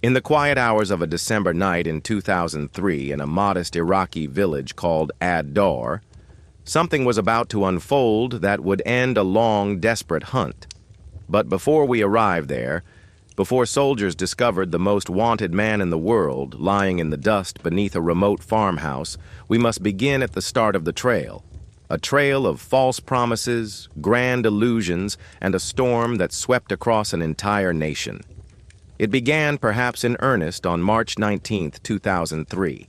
In the quiet hours of a December night in 2003 in a modest Iraqi village called Ad-Dor, something was about to unfold that would end a long, desperate hunt. But before we arrived there, before soldiers discovered the most wanted man in the world lying in the dust beneath a remote farmhouse, we must begin at the start of the trail. A trail of false promises, grand illusions, and a storm that swept across an entire nation. It began perhaps in earnest on March 19, 2003.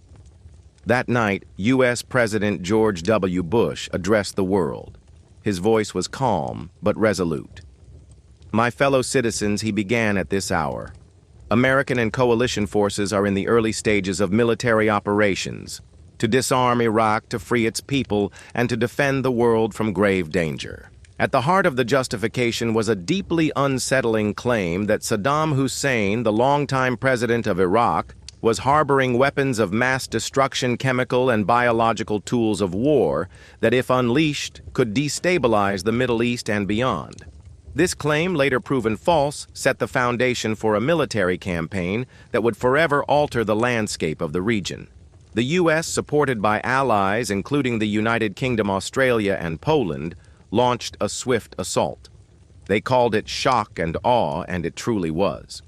That night, U.S. President George W. Bush addressed the world. His voice was calm but resolute. My fellow citizens, he began at this hour. American and coalition forces are in the early stages of military operations to disarm Iraq, to free its people, and to defend the world from grave danger. At the heart of the justification was a deeply unsettling claim that Saddam Hussein, the longtime president of Iraq, was harboring weapons of mass destruction, chemical and biological tools of war that, if unleashed, could destabilize the Middle East and beyond. This claim, later proven false, set the foundation for a military campaign that would forever alter the landscape of the region. The U.S., supported by allies including the United Kingdom, Australia, and Poland, launched a swift assault. They called it shock and awe, and it truly was.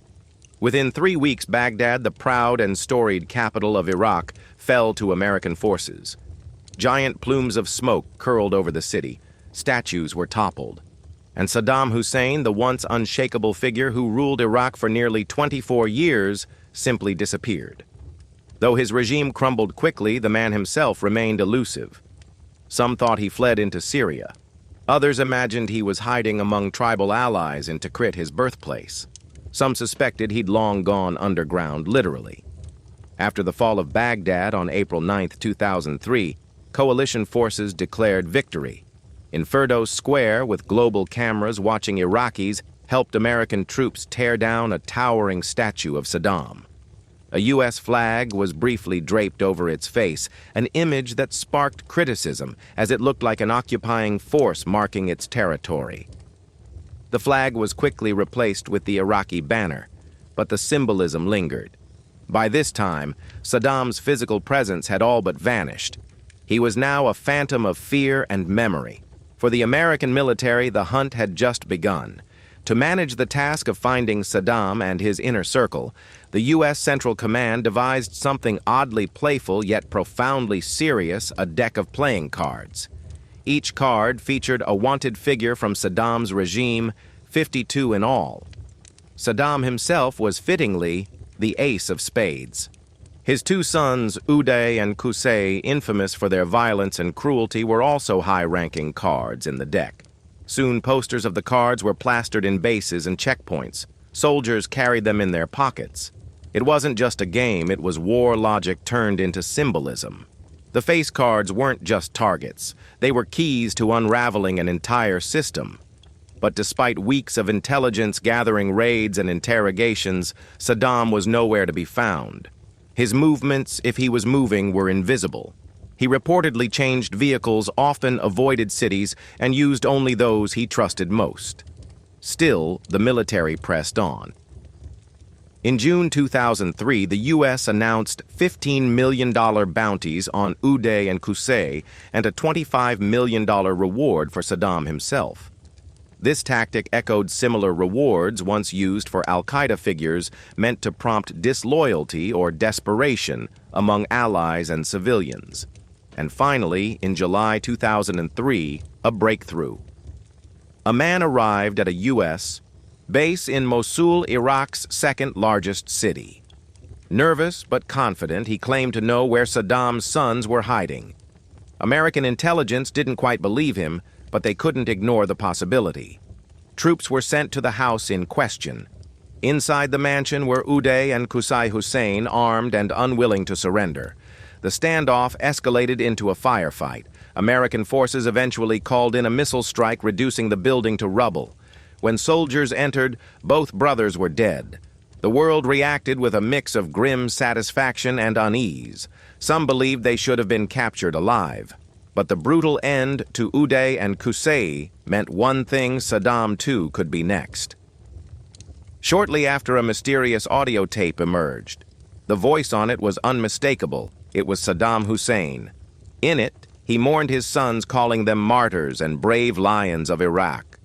Within 3 weeks, Baghdad, the proud and storied capital of Iraq, fell to American forces. Giant plumes of smoke curled over the city. Statues were toppled. And Saddam Hussein, the once unshakable figure who ruled Iraq for nearly 24 years, simply disappeared. Though his regime crumbled quickly, the man himself remained elusive. Some thought he fled into Syria. Others imagined he was hiding among tribal allies in Tikrit, his birthplace. Some suspected he'd long gone underground, literally. After the fall of Baghdad on April 9, 2003, coalition forces declared victory. In Firdos Square, with global cameras watching Iraqis, helped American troops tear down a towering statue of Saddam. A U.S. flag was briefly draped over its face, an image that sparked criticism as it looked like an occupying force marking its territory. The flag was quickly replaced with the Iraqi banner, but the symbolism lingered. By this time, Saddam's physical presence had all but vanished. He was now a phantom of fear and memory. For the American military, the hunt had just begun. To manage the task of finding Saddam and his inner circle, the U.S. Central Command devised something oddly playful yet profoundly serious, a deck of playing cards. Each card featured a wanted figure from Saddam's regime, 52 in all. Saddam himself was fittingly the ace of spades. His two sons, Uday and Qusay, infamous for their violence and cruelty, were also high-ranking cards in the deck. Soon posters of the cards were plastered in bases and checkpoints. Soldiers carried them in their pockets. It wasn't just a game, it was war logic turned into symbolism. The face cards weren't just targets. They were keys to unraveling an entire system. But despite weeks of intelligence-gathering raids and interrogations, Saddam was nowhere to be found. His movements, if he was moving, were invisible. He reportedly changed vehicles, often avoided cities, and used only those he trusted most. Still, the military pressed on. In June 2003, the U.S. announced $15 million bounties on Uday and Qusay and a $25 million reward for Saddam himself. This tactic echoed similar rewards once used for al-Qaeda figures meant to prompt disloyalty or desperation among allies and civilians. And finally, in July 2003, a breakthrough. A man arrived at a U.S. base in Mosul, Iraq's second-largest city. Nervous but confident, he claimed to know where Saddam's sons were hiding. American intelligence didn't quite believe him, but they couldn't ignore the possibility. Troops were sent to the house in question. Inside the mansion were Uday and Qusay Hussein, armed and unwilling to surrender. The standoff escalated into a firefight. American forces eventually called in a missile strike, reducing the building to rubble. When soldiers entered, both brothers were dead. The world reacted with a mix of grim satisfaction and unease. Some believed they should have been captured alive. But the brutal end to Uday and Qusay meant one thing: Saddam too could be next. Shortly after, a mysterious audio tape emerged. The voice on it was unmistakable. It was Saddam Hussein. In it, he mourned his sons, calling them martyrs and brave lions of Iraq.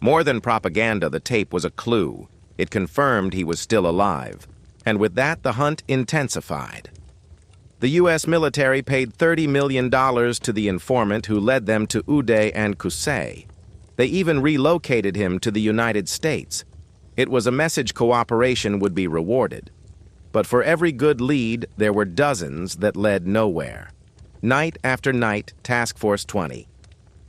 More than propaganda, the tape was a clue. It confirmed he was still alive. And with that, the hunt intensified. The U.S. military paid $30 million to the informant who led them to Uday and Qusay. They even relocated him to the United States. It was a message cooperation would be rewarded. But for every good lead, there were dozens that led nowhere. Night after night, Task Force 20.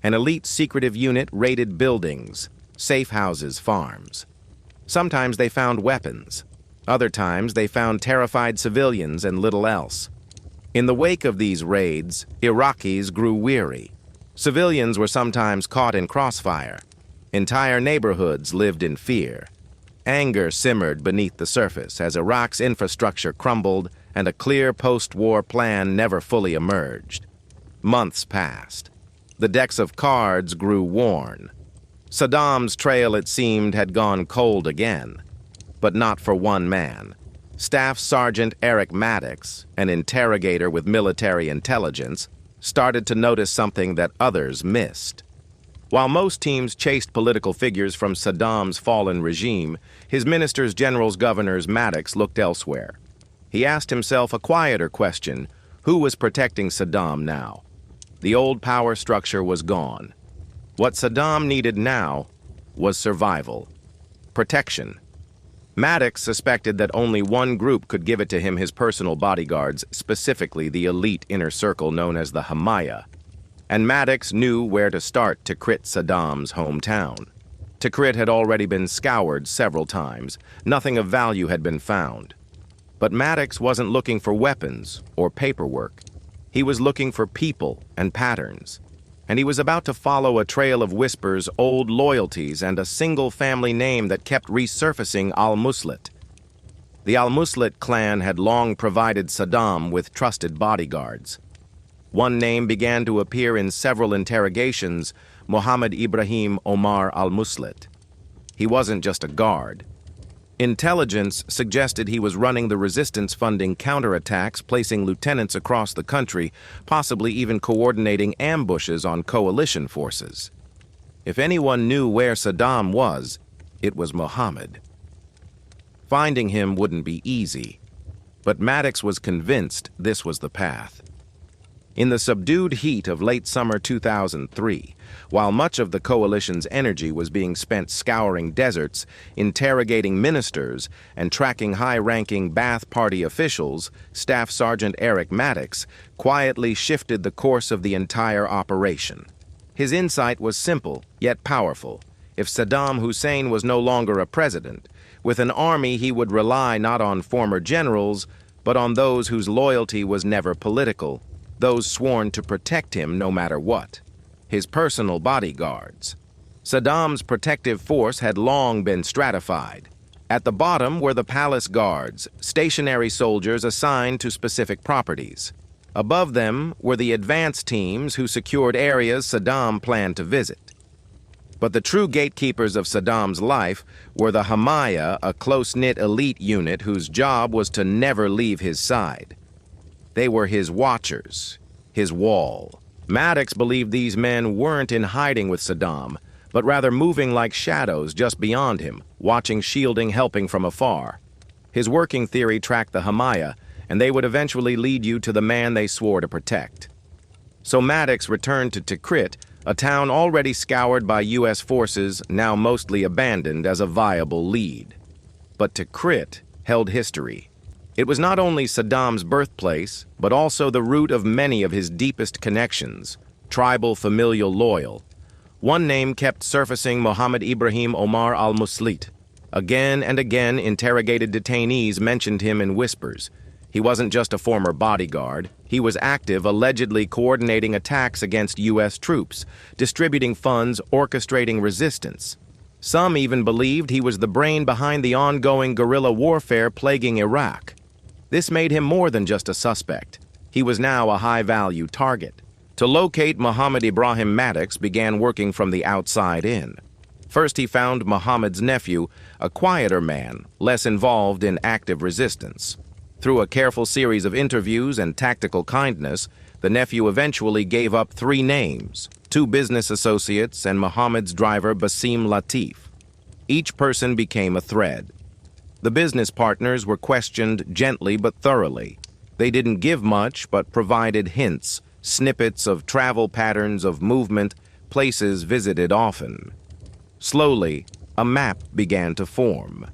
An elite secretive unit raided buildings, safe houses, farms. Sometimes they found weapons. Other times they found terrified civilians and little else. In the wake of these raids, Iraqis grew weary. Civilians were sometimes caught in crossfire. Entire neighborhoods lived in fear. Anger simmered beneath the surface as Iraq's infrastructure crumbled and a clear post-war plan never fully emerged. Months passed. The decks of cards grew worn. Saddam's trail, it seemed, had gone cold again. But not for one man. Staff Sergeant Eric Maddox, an interrogator with military intelligence, started to notice something that others missed. While most teams chased political figures from Saddam's fallen regime, his ministers, generals, governors, Maddox looked elsewhere. He asked himself a quieter question: who was protecting Saddam now? The old power structure was gone. What Saddam needed now was survival. Protection. Maddox suspected that only one group could give it to him: his personal bodyguards, specifically the elite inner circle known as the Hamaya. And Maddox knew where to start Tikrit, Saddam's hometown. Tikrit had already been scoured several times. Nothing of value had been found. But Maddox wasn't looking for weapons or paperwork. He was looking for people and patterns. And he was about to follow a trail of whispers, old loyalties, and a single family name that kept resurfacing: al-Muslit. The al-Muslit clan had long provided Saddam with trusted bodyguards. One name began to appear in several interrogations: Mohammed Ibrahim Omar al-Muslit. He wasn't just a guard. Intelligence suggested he was running the resistance, funding counterattacks, placing lieutenants across the country, possibly even coordinating ambushes on coalition forces. If anyone knew where Saddam was, it was Mohammed. Finding him wouldn't be easy, but Maddox was convinced this was the path. In the subdued heat of late summer 2003, while much of the coalition's energy was being spent scouring deserts, interrogating ministers, and tracking high-ranking Ba'ath Party officials, Staff Sergeant Eric Maddox quietly shifted the course of the entire operation. His insight was simple, yet powerful. If Saddam Hussein was no longer a president, with an army he would rely not on former generals, but on those whose loyalty was never political, those sworn to protect him no matter what. His personal bodyguards. Saddam's protective force had long been stratified. At the bottom were the palace guards, stationary soldiers assigned to specific properties. Above them were the advance teams who secured areas Saddam planned to visit. But the true gatekeepers of Saddam's life were the Hamaya, a close-knit elite unit whose job was to never leave his side. They were his watchers, his wall. Maddox believed these men weren't in hiding with Saddam, but rather moving like shadows just beyond him, watching, shielding, helping from afar. His working theory tracked the Hamaya, and they would eventually lead you to the man they swore to protect. So Maddox returned to Tikrit, a town already scoured by U.S. forces, now mostly abandoned, as a viable lead. But Tikrit held history. It was not only Saddam's birthplace, but also the root of many of his deepest connections, tribal, familial, loyal. One name kept surfacing: Mohammed Ibrahim Omar al-Muslit. Again and again, interrogated detainees mentioned him in whispers. He wasn't just a former bodyguard. He was active, allegedly coordinating attacks against U.S. troops, distributing funds, orchestrating resistance. Some even believed he was the brain behind the ongoing guerrilla warfare plaguing Iraq. This made him more than just a suspect. He was now a high-value target. To locate Mohammed Ibrahim, Maddox began working from the outside in. First, he found Muhammad's nephew, a quieter man, less involved in active resistance. Through a careful series of interviews and tactical kindness, the nephew eventually gave up 3 names, 2 business associates and Muhammad's driver Basim Latif. Each person became a thread. The business partners were questioned gently but thoroughly. They didn't give much but provided hints, snippets of travel patterns of movement, places visited often. Slowly, a map began to form.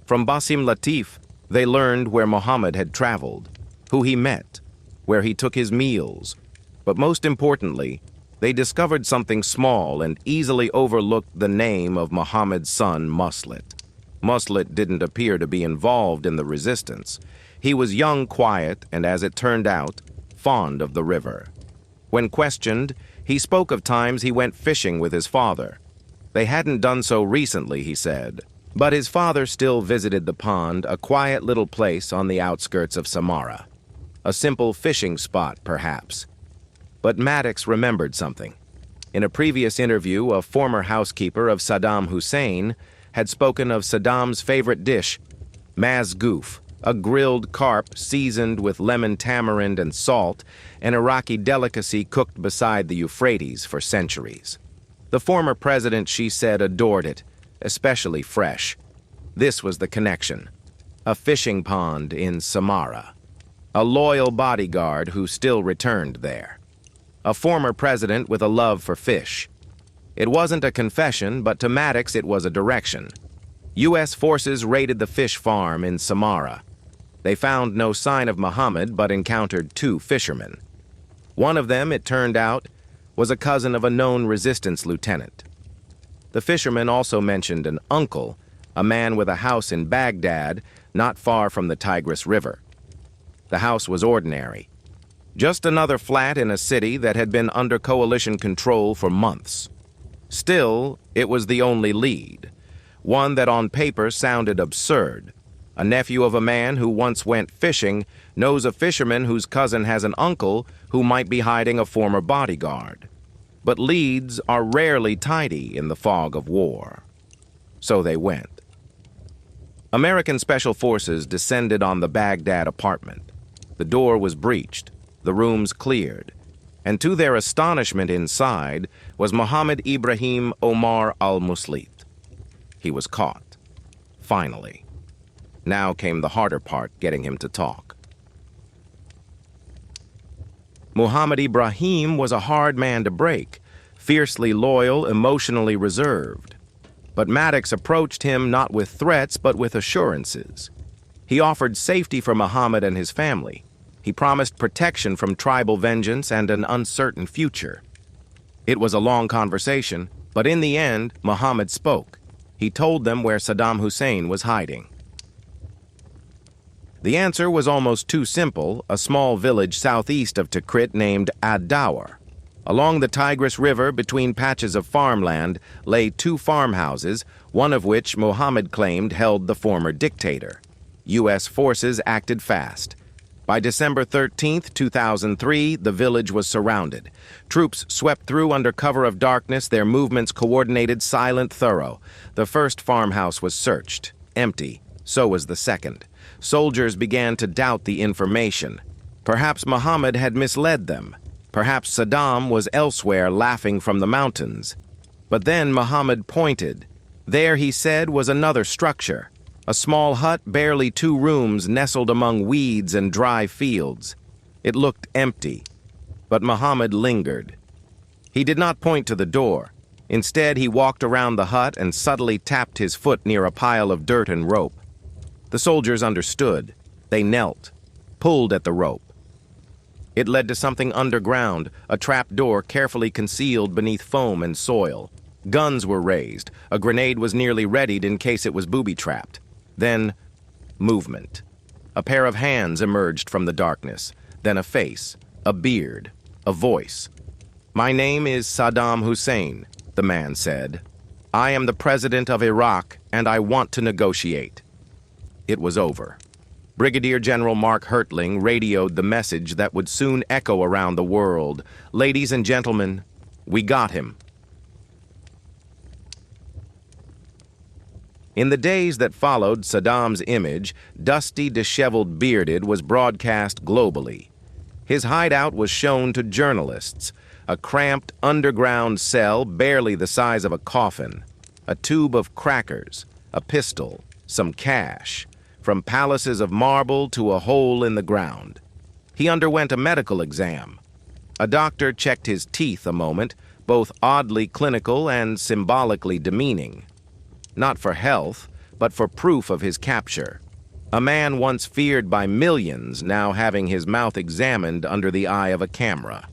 From Basim Latif, they learned where Muhammad had traveled, who he met, where he took his meals. But most importantly, they discovered something small and easily overlooked: the name of Muhammad's son, Muslit. Muslit didn't appear to be involved in the resistance. He was young, quiet, and as it turned out, fond of the river. When questioned, he spoke of times he went fishing with his father. They hadn't done so recently, he said, but his father still visited the pond, a quiet little place on the outskirts of Samarra. A simple fishing spot, perhaps. But Maddox remembered something. In a previous interview, a former housekeeper of Saddam Husseen had spoken of Saddam's favorite dish, mazgoof, a grilled carp seasoned with lemon tamarind and salt, an Iraqi delicacy cooked beside the Euphrates for centuries. The former president, she said, adored it, especially fresh. This was the connection. A fishing pond in Samarra. A loyal bodyguard who still returned there. A former president with a love for fish. It wasn't a confession, but to Maddox it was a direction. U.S. forces raided the fish farm in Samarra. They found no sign of Muhammad, but encountered 2 fishermen. One of them, it turned out, was a cousin of a known resistance lieutenant. The fisherman also mentioned an uncle, a man with a house in Baghdad, not far from the Tigris River. The house was ordinary. Just another flat in a city that had been under coalition control for months. Still, it was the only lead, one that on paper sounded absurd. A nephew of a man who once went fishing knows a fisherman whose cousin has an uncle who might be hiding a former bodyguard. But leads are rarely tidy in the fog of war. So they went. American Special Forces descended on the Baghdad apartment. The door was breached, the rooms cleared, and to their astonishment inside was Muhammad Ibrahim Omar al-Muslit. He was caught. Finally. Now came the harder part, getting him to talk. Muhammad Ibrahim was a hard man to break, fiercely loyal, emotionally reserved. But Maddox approached him not with threats, but with assurances. He offered safety for Muhammad and his family. He promised protection from tribal vengeance and an uncertain future. It was a long conversation, but in the end, Muhammad spoke. He told them where Saddam Hussein was hiding. The answer was almost too simple: a small village southeast of Tikrit named Ad-Dawar. Along the Tigris River, between patches of farmland, lay 2 farmhouses, one of which Muhammad claimed held the former dictator. U.S. forces acted fast. By December 13, 2003, the village was surrounded. Troops swept through under cover of darkness, their movements coordinated, silent, thorough. The first farmhouse was searched. Empty. So was the second. Soldiers began to doubt the information. Perhaps Muhammad had misled them. Perhaps Saddam was elsewhere laughing from the mountains. But then Muhammad pointed. There, he said, was another structure. A small hut, barely 2 rooms, nestled among weeds and dry fields. It looked empty. But Muhammad lingered. He did not point to the door. Instead, he walked around the hut and subtly tapped his foot near a pile of dirt and rope. The soldiers understood. They knelt, pulled at the rope. It led to something underground, a trap door carefully concealed beneath foam and soil. Guns were raised. A grenade was nearly readied in case it was booby-trapped. Then, movement. A pair of hands emerged from the darkness. Then a face, a beard, a voice. "My name is Saddam Hussein," the man said. "I am the president of Iraq, and I want to negotiate." It was over. Brigadier General Mark Hertling radioed the message that would soon echo around the world. "Ladies and gentlemen, we got him." In the days that followed, Saddam's image, dusty, disheveled, bearded, was broadcast globally. His hideout was shown to journalists, a cramped underground cell barely the size of a coffin, a tube of crackers, a pistol, some cash, from palaces of marble to a hole in the ground. He underwent a medical exam. A doctor checked his teeth a moment, both oddly clinical and symbolically demeaning. Not for health, but for proof of his capture. A man once feared by millions now having his mouth examined under the eye of a camera.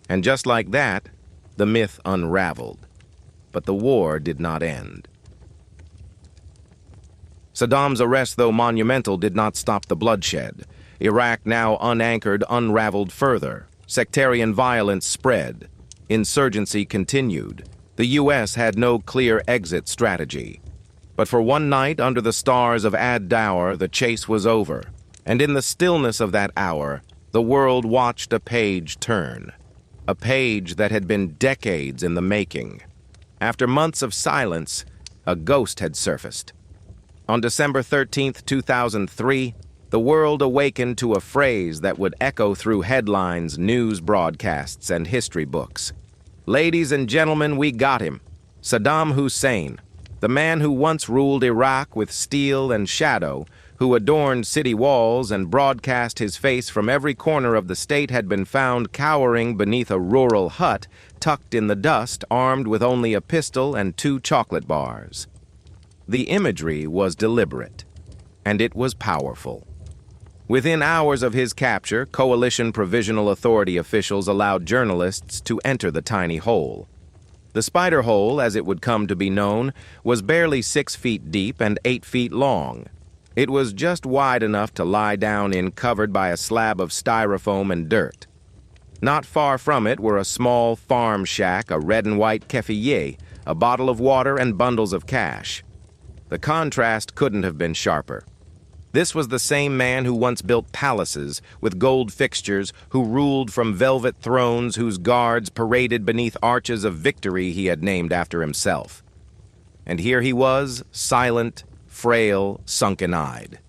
And just like that, the myth unraveled. But the war did not end. Saddam's arrest, though monumental, did not stop the bloodshed. Iraq, now unanchored, unraveled further. Sectarian violence spread. Insurgency continued. The U.S. had no clear exit strategy. But for one night under the stars of Ad-Daur, the chase was over. And in the stillness of that hour, the world watched a page turn. A page that had been decades in the making. After months of silence, a ghost had surfaced. On December 13, 2003, the world awakened to a phrase that would echo through headlines, news broadcasts, and history books. Ladies and gentlemen, we got him. Saddam Hussein, the man who once ruled Iraq with steel and shadow, who adorned city walls and broadcast his face from every corner of the state, had been found cowering beneath a rural hut, tucked in the dust, armed with only a pistol and 2 chocolate bars. The imagery was deliberate, and it was powerful. Within hours of his capture, Coalition Provisional Authority officials allowed journalists to enter the tiny hole. The spider hole, as it would come to be known, was barely 6 feet deep and 8 feet long. It was just wide enough to lie down in, covered by a slab of styrofoam and dirt. Not far from it were a small farm shack, a red and white keffieh, a bottle of water, and bundles of cash. The contrast couldn't have been sharper. This was the same man who once built palaces with gold fixtures, who ruled from velvet thrones whose guards paraded beneath arches of victory he had named after himself. And here he was, silent, frail, sunken-eyed.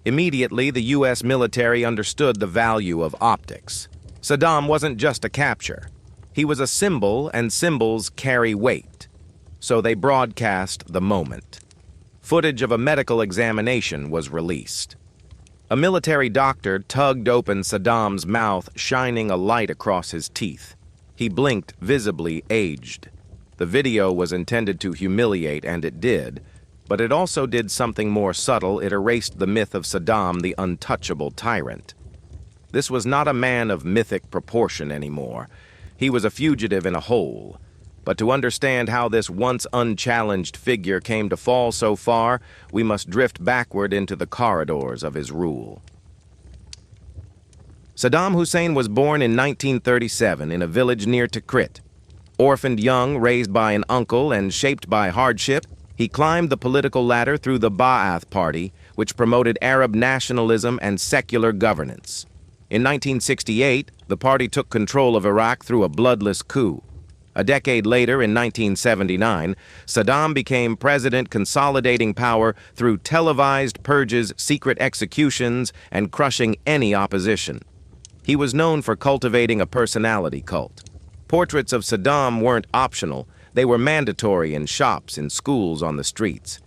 Immediately, the U.S. military understood the value of optics. Saddam wasn't just a capture. He was a symbol, and symbols carry weight. So they broadcast the moment. Footage of a medical examination was released. A military doctor tugged open Saddam's mouth, shining a light across his teeth. He blinked, visibly aged. The video was intended to humiliate, and it did, but it also did something more subtle. It erased the myth of Saddam, the untouchable tyrant. This was not a man of mythic proportion anymore. He was a fugitive in a hole. But to understand how this once unchallenged figure came to fall so far, we must drift backward into the corridors of his rule. Saddam Hussein was born in 1937 in a village near Tikrit. Orphaned young, raised by an uncle, and shaped by hardship, he climbed the political ladder through the Ba'ath Party, which promoted Arab nationalism and secular governance. In 1968, the party took control of Iraq through a bloodless coup. A decade later, in 1979, Saddam became president, consolidating power through televised purges, secret executions, and crushing any opposition. He was known for cultivating a personality cult. Portraits of Saddam weren't optional. They were mandatory in shops, in schools, on the streets.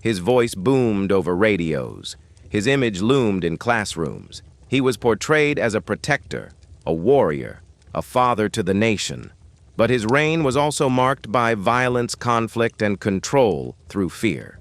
His voice boomed over radios. His image loomed in classrooms. He was portrayed as a protector, a warrior, a father to the nation. But his reign was also marked by violence, conflict, and control through fear.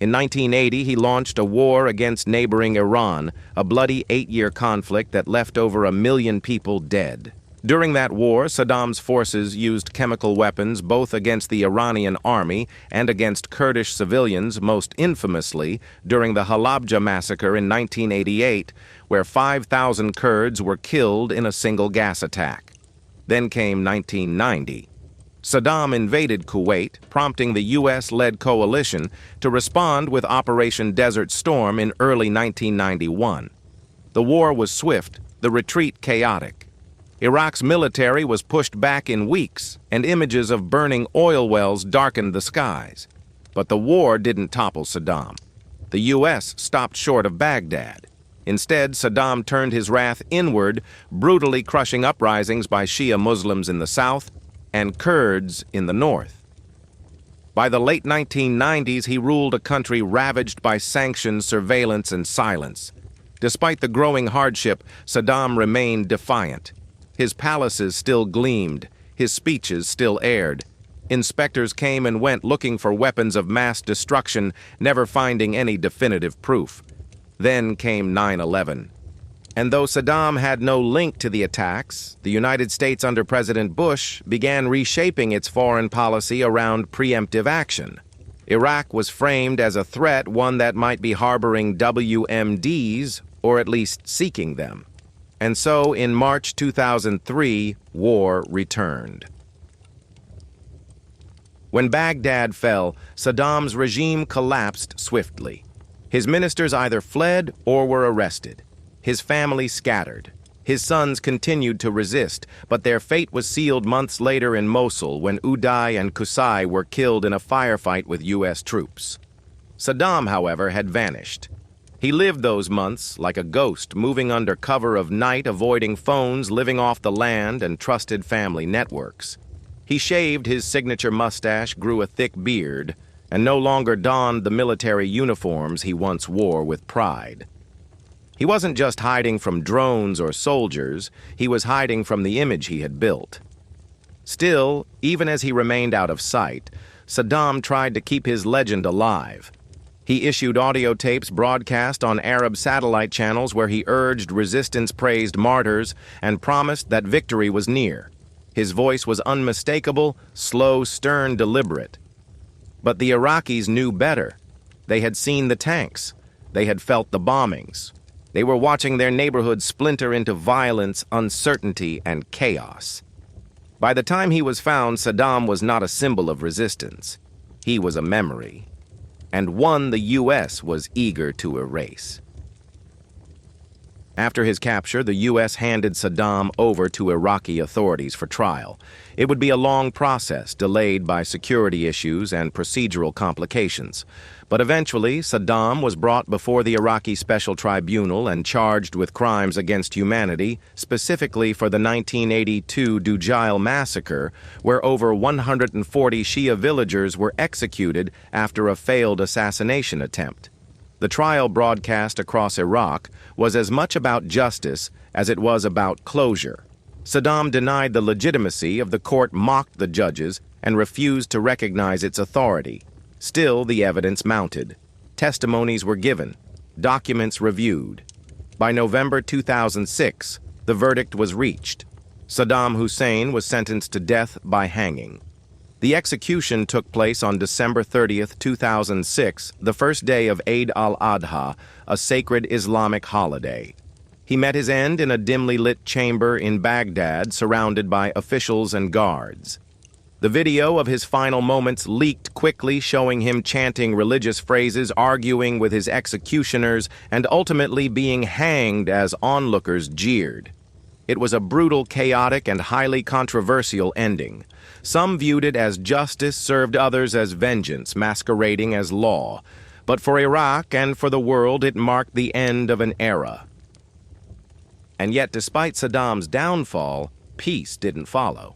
In 1980, he launched a war against neighboring Iran, a bloody 8-year conflict that left over 1 million people dead. During that war, Saddam's forces used chemical weapons both against the Iranian army and against Kurdish civilians, most infamously during the Halabja massacre in 1988, where 5,000 Kurds were killed in a single gas attack. Then came 1990. Saddam invaded Kuwait, prompting the U.S.-led coalition to respond with Operation Desert Storm in early 1991. The war was swift, the retreat chaotic. Iraq's military was pushed back in weeks, and images of burning oil wells darkened the skies. But the war didn't topple Saddam. The U.S. stopped short of Baghdad. Instead, Saddam turned his wrath inward, brutally crushing uprisings by Shia Muslims in the south and Kurds in the north. By the late 1990s, he ruled a country ravaged by sanctions, surveillance, and silence. Despite the growing hardship, Saddam remained defiant. His palaces still gleamed, his speeches still aired. Inspectors came and went looking for weapons of mass destruction, never finding any definitive proof. Then came 9/11. And though Saddam had no link to the attacks, the United States under President Bush began reshaping its foreign policy around preemptive action. Iraq was framed as a threat, one that might be harboring WMDs, or at least seeking them. And so, in March 2003, war returned. When Baghdad fell, Saddam's regime collapsed swiftly. His ministers either fled or were arrested. His family scattered. His sons continued to resist, but their fate was sealed months later in Mosul when Uday and Qusay were killed in a firefight with U.S. troops. Saddam, however, had vanished. He lived those months like a ghost, moving under cover of night, avoiding phones, living off the land and trusted family networks. He shaved his signature mustache, grew a thick beard, and no longer donned the military uniforms he once wore with pride. He wasn't just hiding from drones or soldiers, he was hiding from the image he had built. Still, even as he remained out of sight, Saddam tried to keep his legend alive. He issued audio tapes broadcast on Arab satellite channels where he urged resistance-praised martyrs and promised that victory was near. His voice was unmistakable, slow, stern, deliberate. But the Iraqis knew better. They had seen the tanks. They had felt the bombings. They were watching their neighborhood splinter into violence, uncertainty, and chaos. By the time he was found, Saddam was not a symbol of resistance. He was a memory, and one the U.S. was eager to erase. After his capture, the U.S. handed Saddam over to Iraqi authorities for trial. It would be a long process, delayed by security issues and procedural complications. But eventually, Saddam was brought before the Iraqi Special Tribunal and charged with crimes against humanity, specifically for the 1982 Dujail massacre, where over 140 Shia villagers were executed after a failed assassination attempt. The trial broadcast across Iraq was as much about justice as it was about closure. Saddam denied the legitimacy of the court, mocked the judges, and refused to recognize its authority. Still, the evidence mounted. Testimonies were given, documents reviewed. By November 2006, the verdict was reached. Saddam Hussein was sentenced to death by hanging. The execution took place on December 30th, 2006, the first day of Eid al-Adha, a sacred Islamic holiday. He met his end in a dimly lit chamber in Baghdad, surrounded by officials and guards. The video of his final moments leaked quickly, showing him chanting religious phrases, arguing with his executioners, and ultimately being hanged as onlookers jeered. It was a brutal, chaotic, and highly controversial ending. Some viewed it as justice served others as vengeance, masquerading as law. But for Iraq and for the world, it marked the end of an era. And yet, despite Saddam's downfall, peace didn't follow.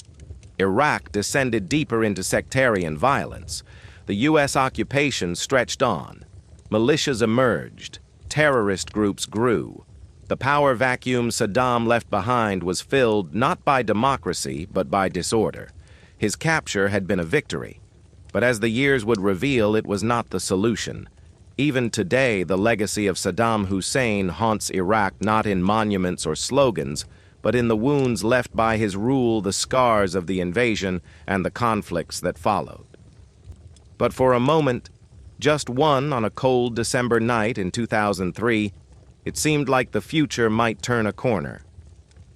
Iraq descended deeper into sectarian violence. The U.S. occupation stretched on. Militias emerged. Terrorist groups grew. The power vacuum Saddam left behind was filled not by democracy, but by disorder. His capture had been a victory, but as the years would reveal, it was not the solution. Even today, the legacy of Saddam Hussein haunts Iraq not in monuments or slogans, but in the wounds left by his rule, the scars of the invasion, and the conflicts that followed. But for a moment, just one on a cold December night in 2003, it seemed like the future might turn a corner.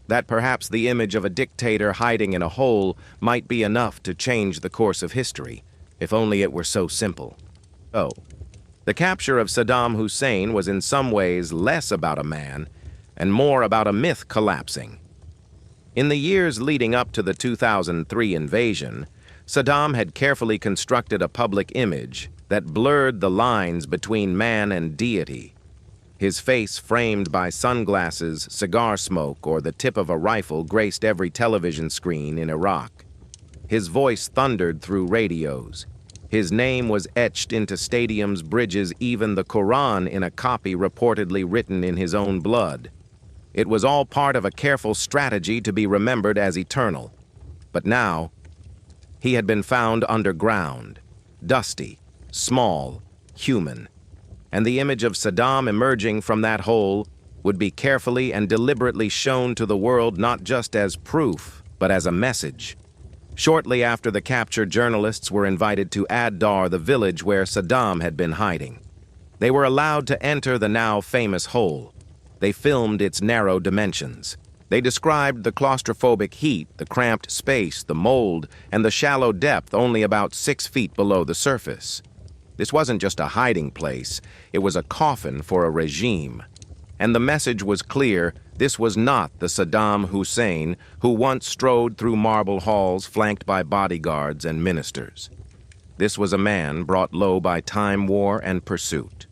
That perhaps the image of a dictator hiding in a hole might be enough to change the course of history, if only it were so simple. Oh, the capture of Saddam Hussein was in some ways less about a man and more about a myth collapsing. In the years leading up to the 2003 invasion, Saddam had carefully constructed a public image, that blurred the lines between man and deity. His face, framed by sunglasses, cigar smoke, or the tip of a rifle, graced every television screen in Iraq. His voice thundered through radios. His name was etched into stadiums, bridges, even the Quran in a copy reportedly written in his own blood. It was all part of a careful strategy to be remembered as eternal. But now, he had been found underground, dusty, small, human, and the image of Saddam emerging from that hole would be carefully and deliberately shown to the world not just as proof, but as a message. Shortly after the capture, journalists were invited to Ad-Dar, the village where Saddam had been hiding. They were allowed to enter the now famous hole. They filmed its narrow dimensions. They described the claustrophobic heat, the cramped space, the mold, and the shallow depth only about 6 feet below the surface. This wasn't just a hiding place, it was a coffin for a regime. And the message was clear: this was not the Saddam Hussein who once strode through marble halls flanked by bodyguards and ministers. This was a man brought low by time, war, and pursuit.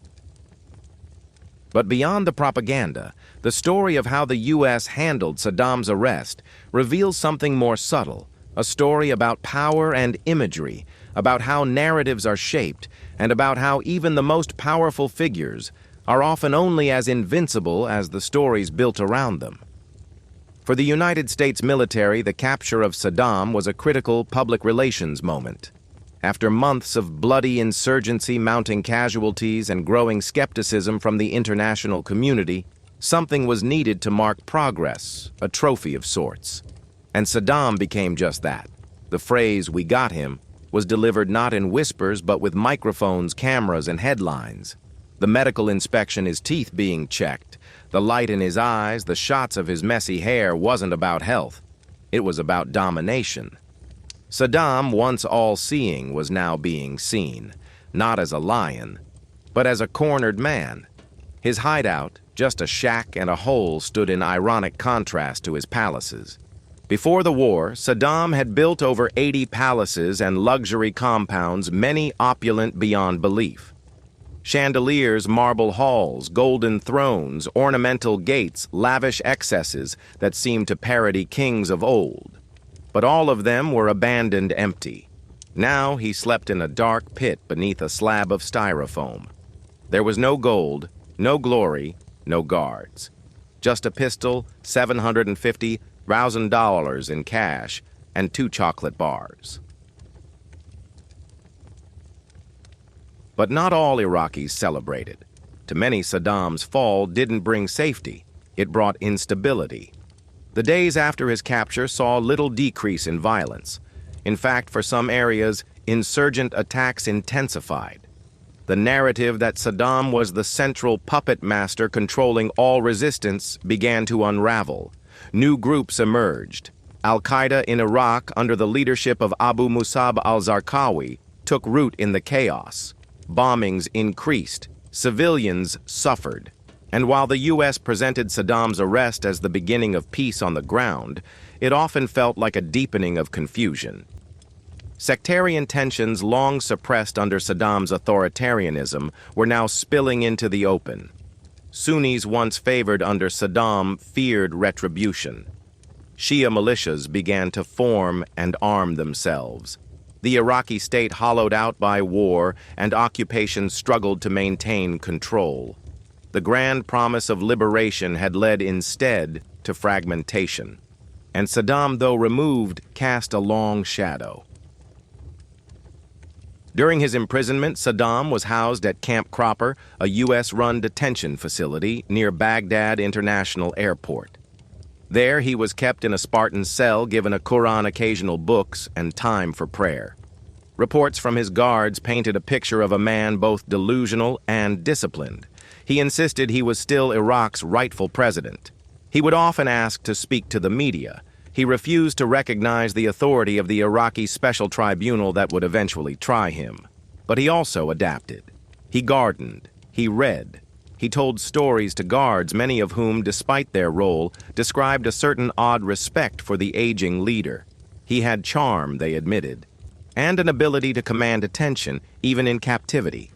But beyond the propaganda, the story of how the U.S. handled Saddam's arrest reveals something more subtle, a story about power and imagery, about how narratives are shaped, and about how even the most powerful figures are often only as invincible as the stories built around them. For the United States military, the capture of Saddam was a critical public relations moment. After months of bloody insurgency, mounting casualties, and growing skepticism from the international community, something was needed to mark progress, a trophy of sorts. And Saddam became just that. The phrase, "we got him," was delivered not in whispers but with microphones, cameras, and headlines. The medical inspection, his teeth being checked, the light in his eyes, the shots of his messy hair wasn't about health. It was about domination. Saddam, once all-seeing, was now being seen, not as a lion, but as a cornered man. His hideout, just a shack and a hole, stood in ironic contrast to his palaces. Before the war, Saddam had built over 80 palaces and luxury compounds, many opulent beyond belief. Chandeliers, marble halls, golden thrones, ornamental gates, lavish excesses that seemed to parody kings of old. But all of them were abandoned empty. Now he slept in a dark pit beneath a slab of styrofoam. There was no gold, no glory, no guards. Just a pistol, $750,000 in cash, and 2 chocolate bars. But not all Iraqis celebrated. To many, Saddam's fall didn't bring safety. It brought instability. The days after his capture saw little decrease in violence. In fact, for some areas, insurgent attacks intensified. The narrative that Saddam was the central puppet master controlling all resistance began to unravel. New groups emerged. Al-Qaeda in Iraq, under the leadership of Abu Musab al-Zarqawi, took root in the chaos. Bombings increased. Civilians suffered. And while the U.S. presented Saddam's arrest as the beginning of peace on the ground, it often felt like a deepening of confusion. Sectarian tensions, long suppressed under Saddam's authoritarianism, were now spilling into the open. Sunnis, once favored under Saddam, feared retribution. Shia militias began to form and arm themselves. The Iraqi state, hollowed out by war and occupation, struggled to maintain control. The grand promise of liberation had led instead to fragmentation. And Saddam, though removed, cast a long shadow. During his imprisonment, Saddam was housed at Camp Cropper, a U.S.-run detention facility near Baghdad International Airport. There he was kept in a Spartan cell, given a Quran, occasional books, and time for prayer. Reports from his guards painted a picture of a man both delusional and disciplined. He insisted he was still Iraq's rightful president. He would often ask to speak to the media. He refused to recognize the authority of the Iraqi special tribunal that would eventually try him. But he also adapted. He gardened. He read. He told stories to guards, many of whom, despite their role, described a certain odd respect for the aging leader. He had charm, they admitted. and an ability to command attention, even in captivity.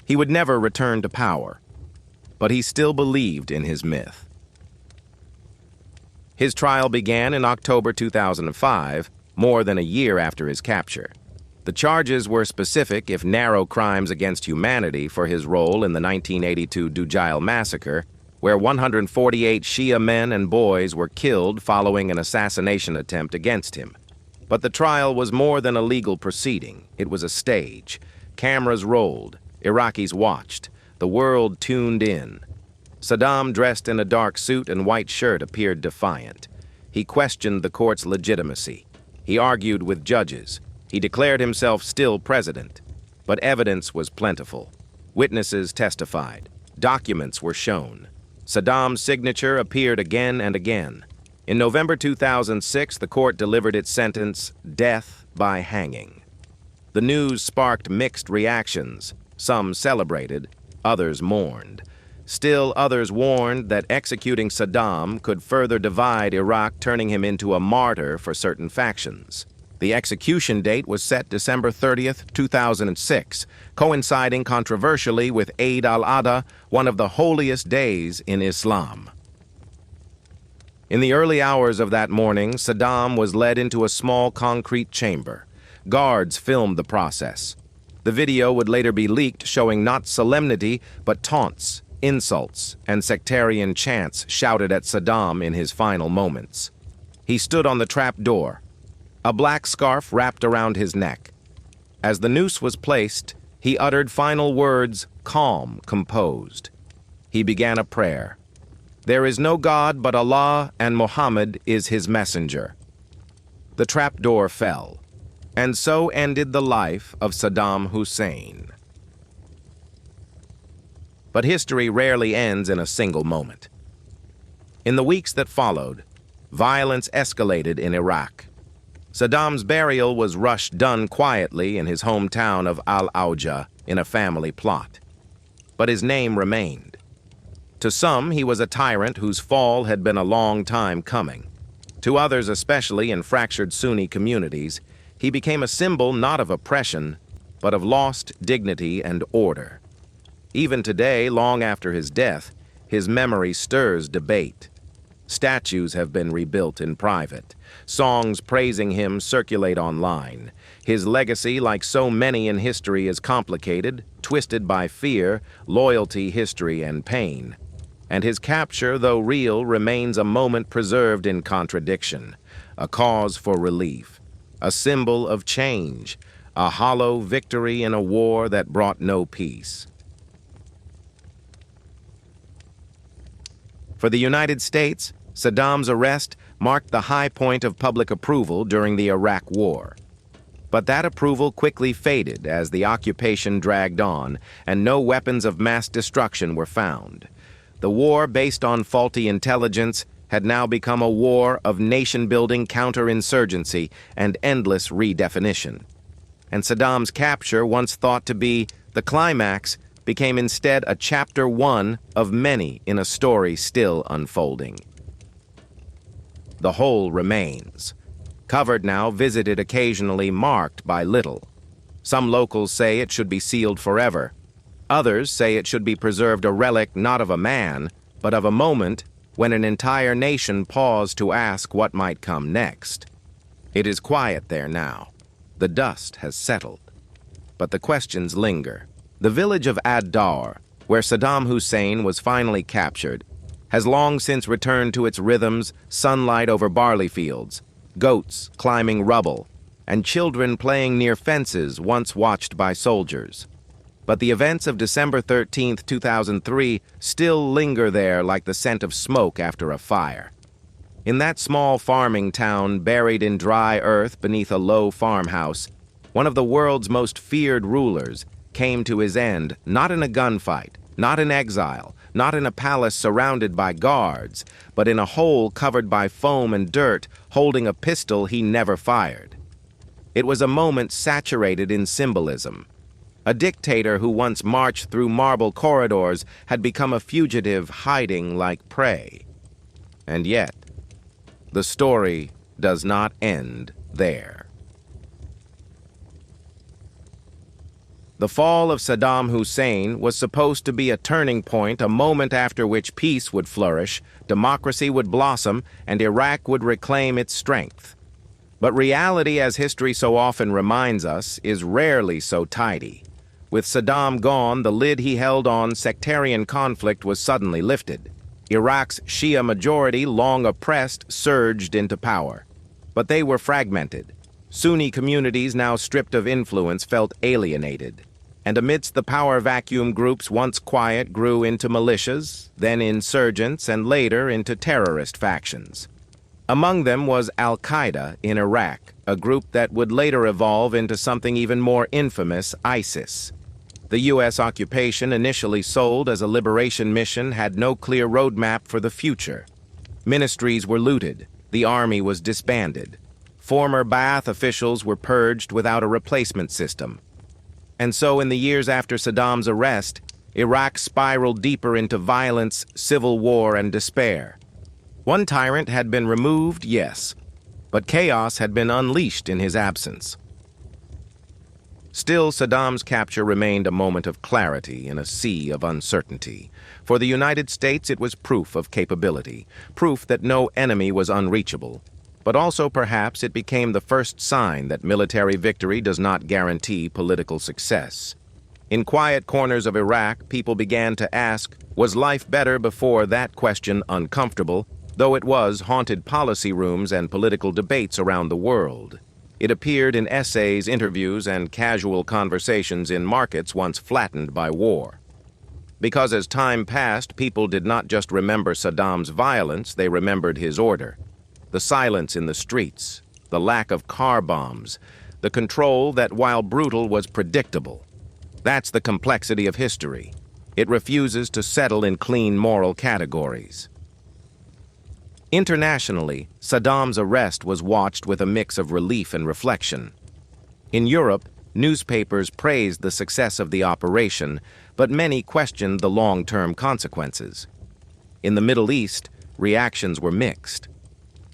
He would never return to power, but he still believed in his myth. His trial began in October 2005, more than a year after his capture. The charges were specific, if narrow, crimes against humanity for his role in the 1982 Dujail massacre, where 148 Shia men and boys were killed following an assassination attempt against him. But the trial was more than a legal proceeding. It was a stage. Cameras rolled. Iraqis watched. The world tuned in. Saddam, dressed in a dark suit and white shirt, appeared defiant. He questioned the court's legitimacy. He argued with judges. He declared himself still president. But evidence was plentiful. Witnesses testified. Documents were shown. Saddam's signature appeared again and again. In November 2006, the court delivered its sentence, death by hanging. The news sparked mixed reactions. Some celebrated, others mourned. Still, others warned that executing Saddam could further divide Iraq, turning him into a martyr for certain factions. The execution date was set December 30th, 2006, coinciding controversially with Eid al-Adha, one of the holiest days in Islam. In the early hours of that morning, Saddam was led into a small concrete chamber. Guards filmed the process. The video would later be leaked, showing not solemnity, but taunts, insults, and sectarian chants shouted at Saddam in his final moments. He stood on the trap door, a black scarf wrapped around his neck. As the noose was placed, he uttered final words, calm, composed. He began a prayer. There is no God but Allah, and Muhammad is his messenger. The trapdoor fell, and so ended the life of Saddam Hussein. But history rarely ends in a single moment. In the weeks that followed, violence escalated in Iraq. Saddam's burial was done quietly in his hometown of Al-Auja in a family plot. But his name remained. To some, he was a tyrant whose fall had been a long time coming. To others, especially in fractured Sunni communities, he became a symbol not of oppression, but of lost dignity and order. Even today, long after his death, his memory stirs debate. Statues have been rebuilt in private. Songs praising him circulate online. His legacy, like so many in history, is complicated, twisted by fear, loyalty, history, and pain. And his capture, though real, remains a moment preserved in contradiction, a cause for relief, a symbol of change, a hollow victory in a war that brought no peace. For the United States, Saddam's arrest marked the high point of public approval during the Iraq War. But that approval quickly faded as the occupation dragged on and no weapons of mass destruction were found. The war, based on faulty intelligence, had now become a war of nation-building counterinsurgency and endless redefinition. And Saddam's capture, once thought to be the climax, became instead a chapter one of many in a story still unfolding. The whole remains. Covered now, visited occasionally, marked by little. Some locals say it should be sealed forever. Others say it should be preserved a relic not of a man, but of a moment when an entire nation paused to ask what might come next. It is quiet there now. The dust has settled. But the questions linger. The village of Ad-Dar, where Saddam Hussein was finally captured, has long since returned to its rhythms, sunlight over barley fields, goats climbing rubble, and children playing near fences once watched by soldiers. But the events of December 13, 2003 still linger there like the scent of smoke after a fire. In that small farming town buried in dry earth beneath a low farmhouse, one of the world's most feared rulers came to his end, not in a gunfight, not in exile, not in a palace surrounded by guards, but in a hole covered by foam and dirt, holding a pistol he never fired. It was a moment saturated in symbolism. A dictator who once marched through marble corridors had become a fugitive hiding like prey. And yet, the story does not end there. The fall of Saddam Hussein was supposed to be a turning point, a moment after which peace would flourish, democracy would blossom, and Iraq would reclaim its strength. But reality, as history so often reminds us, is rarely so tidy. With Saddam gone, the lid he held on sectarian conflict was suddenly lifted. Iraq's Shia majority, long oppressed, surged into power. But they were fragmented. Sunni communities, now stripped of influence, felt alienated. And amidst the power vacuum, groups once quiet grew into militias, then insurgents, and later into terrorist factions. Among them was Al-Qaeda in Iraq, a group that would later evolve into something even more infamous, ISIS. The U.S. occupation, initially sold as a liberation mission, had no clear roadmap for the future. Ministries were looted. The army was disbanded. Former Ba'ath officials were purged without a replacement system. And so in the years after Saddam's arrest, Iraq spiraled deeper into violence, civil war, and despair. One tyrant had been removed, yes, but chaos had been unleashed in his absence. Still, Saddam's capture remained a moment of clarity in a sea of uncertainty. For the United States, it was proof of capability, proof that no enemy was unreachable. But also, perhaps, it became the first sign that military victory does not guarantee political success. In quiet corners of Iraq, people began to ask, was life better before? That question uncomfortable, though it was, haunted policy rooms and political debates around the world. It appeared in essays, interviews, and casual conversations in markets once flattened by war. Because as time passed, people did not just remember Saddam's violence, they remembered his order. The silence in the streets, the lack of car bombs, the control that, while brutal, was predictable. That's the complexity of history. It refuses to settle in clean moral categories. Internationally, Saddam's arrest was watched with a mix of relief and reflection. In Europe, newspapers praised the success of the operation, but many questioned the long-term consequences. In the Middle East, reactions were mixed.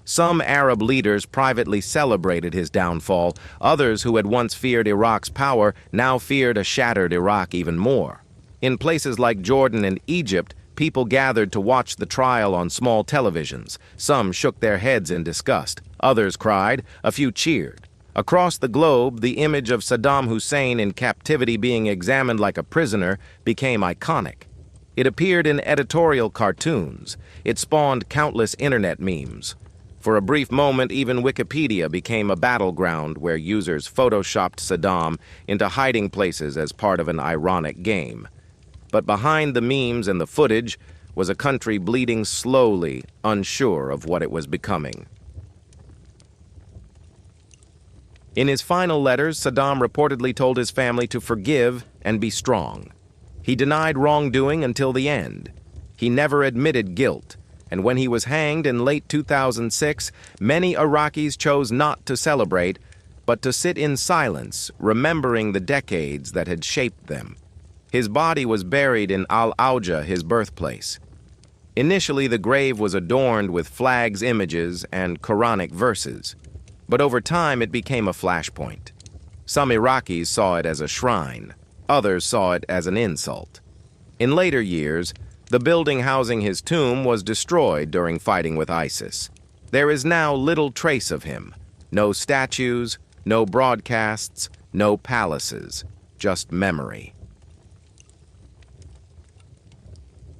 Some Arab leaders privately celebrated his downfall. Others who had once feared Iraq's power now feared a shattered Iraq even more. In places like Jordan and Egypt, people gathered to watch the trial on small televisions. Some shook their heads in disgust. Others cried. A few cheered. Across the globe, the image of Saddam Hussein in captivity being examined like a prisoner became iconic. It appeared in editorial cartoons. It spawned countless internet memes. For a brief moment, even Wikipedia became a battleground where users photoshopped Saddam into hiding places as part of an ironic game. But behind the memes and the footage was a country bleeding slowly, unsure of what it was becoming. In his final letters, Saddam reportedly told his family to forgive and be strong. He denied wrongdoing until the end. He never admitted guilt, and when he was hanged in late 2006, many Iraqis chose not to celebrate, but to sit in silence, remembering the decades that had shaped them. His body was buried in Al-Auja, his birthplace. Initially, the grave was adorned with flags, images, and Quranic verses. But over time, it became a flashpoint. Some Iraqis saw it as a shrine. Others saw it as an insult. In later years, the building housing his tomb was destroyed during fighting with ISIS. There is now little trace of him. No statues, no broadcasts, no palaces, just memory.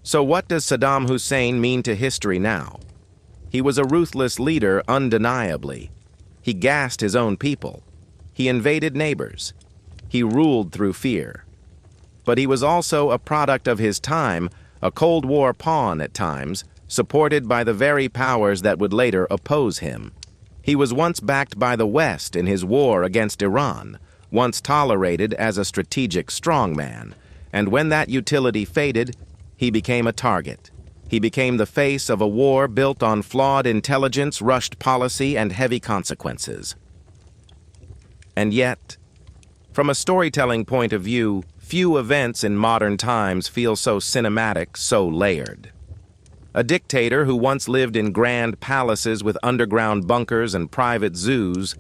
So what does Saddam Hussein mean to history now? He was a ruthless leader, undeniably. He gassed his own people. He invaded neighbors. He ruled through fear. But he was also a product of his time, a Cold War pawn at times, supported by the very powers that would later oppose him. He was once backed by the West in his war against Iran, once tolerated as a strategic strongman, and when that utility faded, he became a target. He became the face of a war built on flawed intelligence, rushed policy, and heavy consequences. And yet, from a storytelling point of view, few events in modern times feel so cinematic, so layered. A dictator who once lived in grand palaces with underground bunkers and private zoos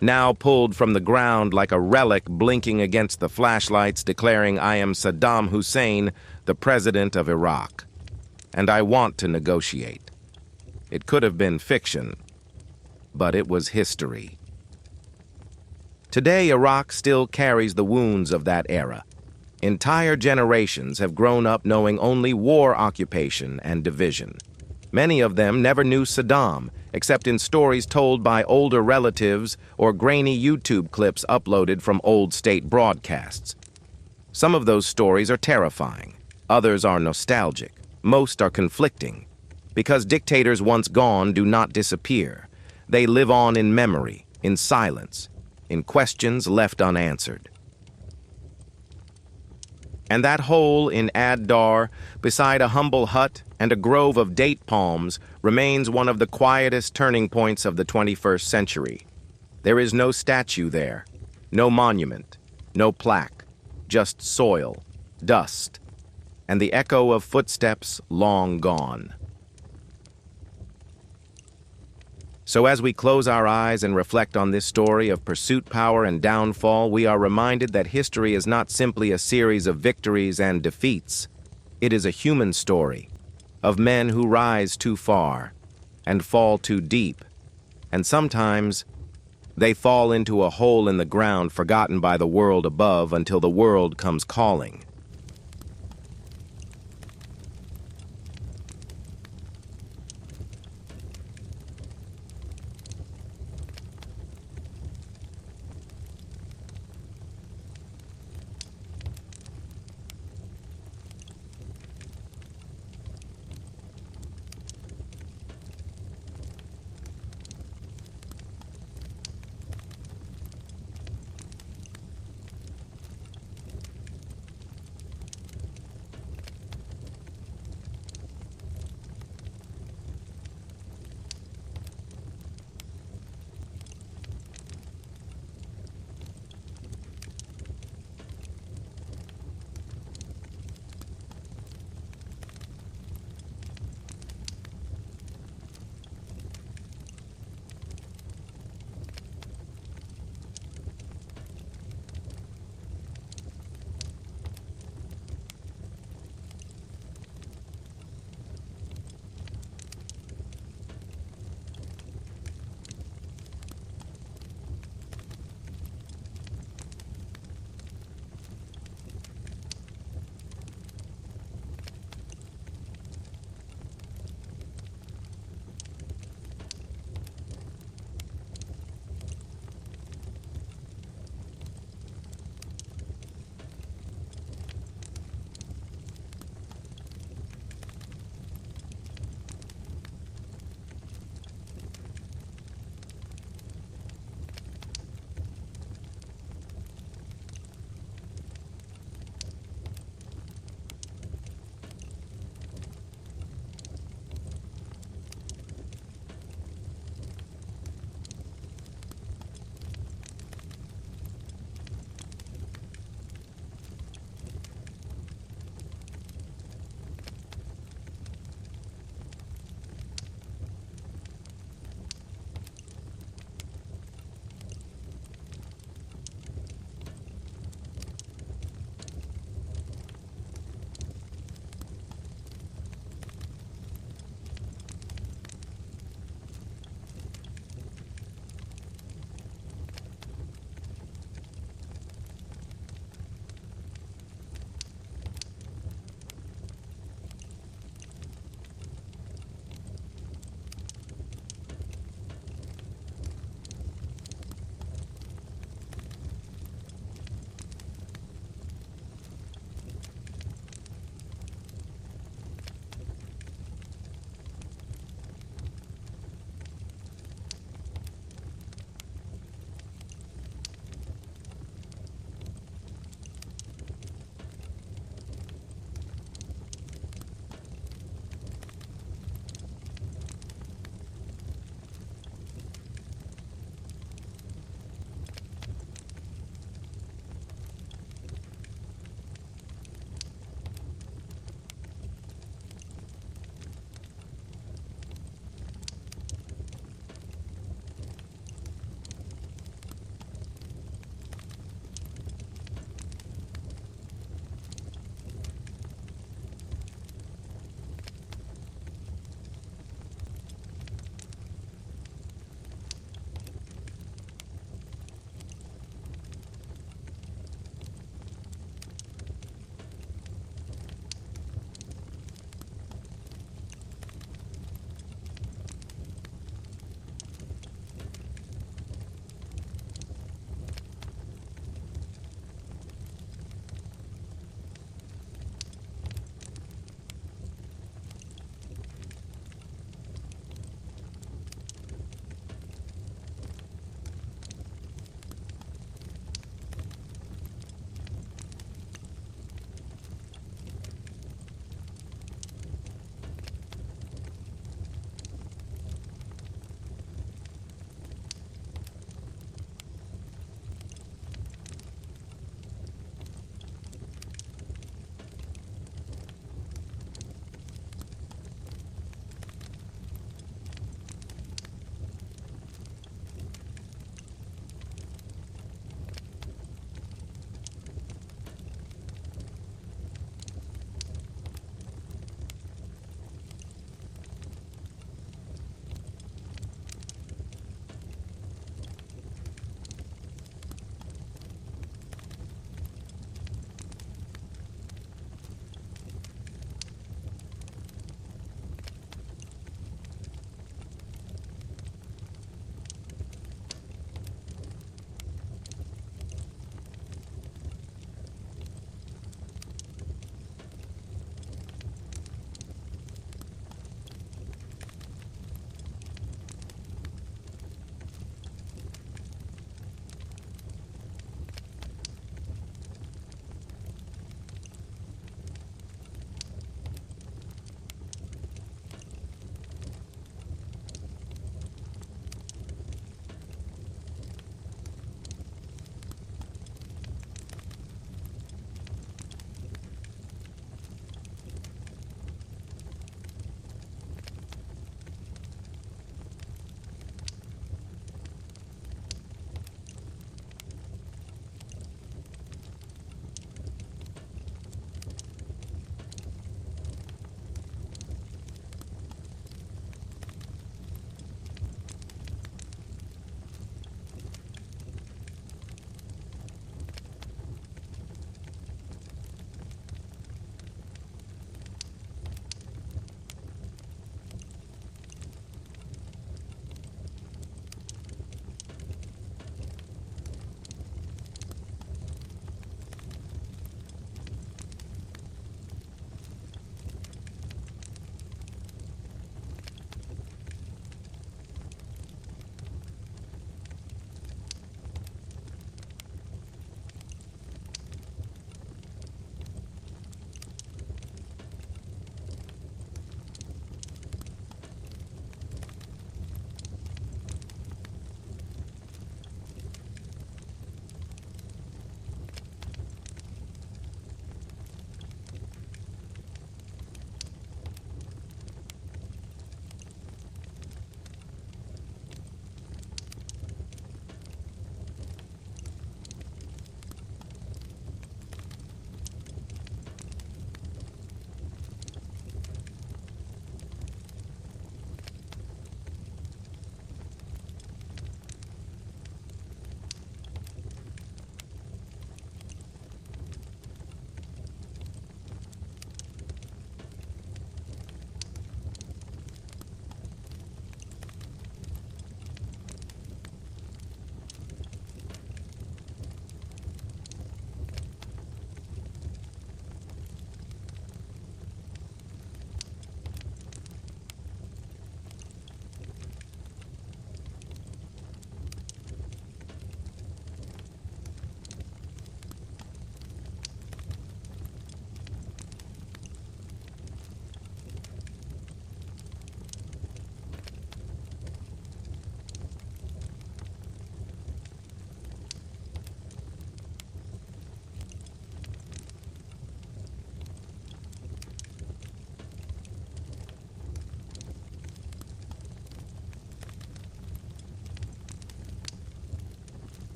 now pulled from the ground like a relic blinking against the flashlights declaring, "I am Saddam Hussein, the president of Iraq, and I want to negotiate." It could have been fiction, but it was history. Today, Iraq still carries the wounds of that era. Entire generations have grown up knowing only war, occupation, and division. Many of them never knew Saddam, except in stories told by older relatives or grainy YouTube clips uploaded from old state broadcasts. Some of those stories are terrifying. Others are nostalgic. Most are conflicting. Because dictators once gone do not disappear. They live on in memory, in silence, in questions left unanswered. And that hole in Ad-Dar, beside a humble hut and a grove of date palms, remains one of the quietest turning points of the 21st century. There is no statue there, no monument, no plaque, just soil, dust, and the echo of footsteps long gone. So as we close our eyes and reflect on this story of pursuit, power, and downfall, we are reminded that history is not simply a series of victories and defeats. It is a human story of men who rise too far and fall too deep, and sometimes they fall into a hole in the ground forgotten by the world above until the world comes calling.